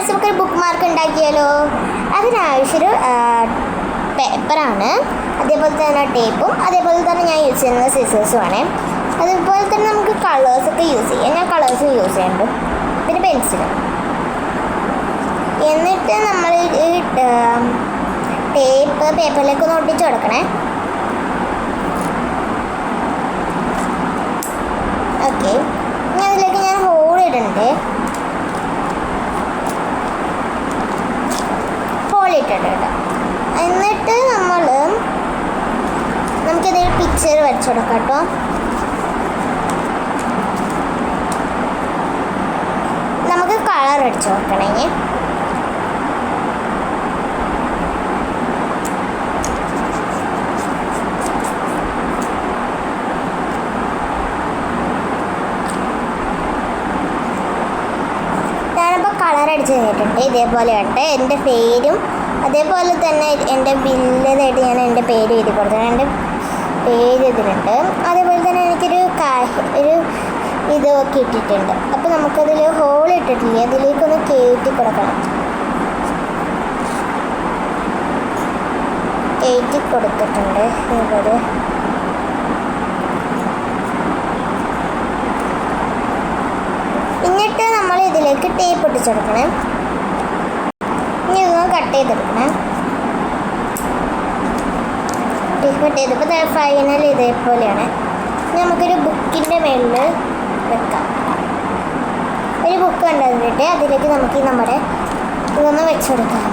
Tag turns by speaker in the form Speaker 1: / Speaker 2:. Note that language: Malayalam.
Speaker 1: ഫ്രണ്ട്സ് നമുക്കൊരു ബുക്ക് മാർക്ക് ഉണ്ടാക്കിയാലോ? അതിനാവശ്യമൊരു പേപ്പറാണ്, അതേപോലെ തന്നെ ടേപ്പും, അതേപോലെ തന്നെ ഞാൻ യൂസ് ചെയ്യുന്നത് സിസേഴ്സുമാണ്. അതുപോലെ തന്നെ നമുക്ക് കളേഴ്സൊക്കെ യൂസ് ചെയ്യാം. ഞാൻ കളേഴ്സ് യൂസ് ചെയ്യുന്നുണ്ട്. പിന്നെ പെൻസിൽ. എന്നിട്ട് നമ്മൾ ഈ ടേപ്പ് പേപ്പറിലേക്ക് ഒന്ന് ഒട്ടിച്ച് കൊടുക്കണേ. ഓക്കെ, ഇനി അതിലേക്ക് ഞാൻ ഹോൾ ഇടുന്നുണ്ട്. ഹോൾ ഇട്ടിട്ടുണ്ട്. എന്നിട്ട് നമുക്കിതൊരു പിക്ചർ വരച്ചു കൊടുക്കാം കേട്ടോ. നമുക്ക് കളർ അടിച്ചു കൊടുക്കണമെങ്കിൽ കളർ അടിച്ച് കഴിഞ്ഞിട്ടുണ്ട്. ഇതേപോലെ ആയിട്ട് എൻ്റെ പേരും അതേപോലെ തന്നെ എൻ്റെ ബില്ലിതായിട്ട് ഞാൻ എൻ്റെ പേര് എഴുതി കൊടുത്തത്. എൻ്റെ പേര് ഇതിലുണ്ട്. അതേപോലെ തന്നെ എനിക്കൊരു ഇതൊക്കെ ഇട്ടിട്ടുണ്ട്. അപ്പോൾ നമുക്കതിൽ ഹോൾ ഇട്ടിട്ടില്ലേ, അതിലേക്കൊന്ന് കയറ്റി കൊടുക്കണം. കയറ്റി കൊടുത്തിട്ടുണ്ട് ഇതുപോലെ. എന്നിട്ട് നമ്മൾ ഇതിലേക്ക് ടേപ്പ് ഒട്ടിച്ചെടുക്കണം. ഇനി ഇതൊന്ന് കട്ട് ചെയ്തെടുക്കണം. കട്ട് ചെയ്തപ്പോൾ ഫൈനൽ ഇതേപോലെയാണ്. നമുക്കൊരു ബുക്കിൻ്റെ മേളിൽ വെക്കാം. ഒരു ബുക്ക് കണ്ടിട്ട് അതിലേക്ക് നമുക്ക് നമ്മുടെ ഇതൊന്ന് വെച്ച് കൊടുക്കാം.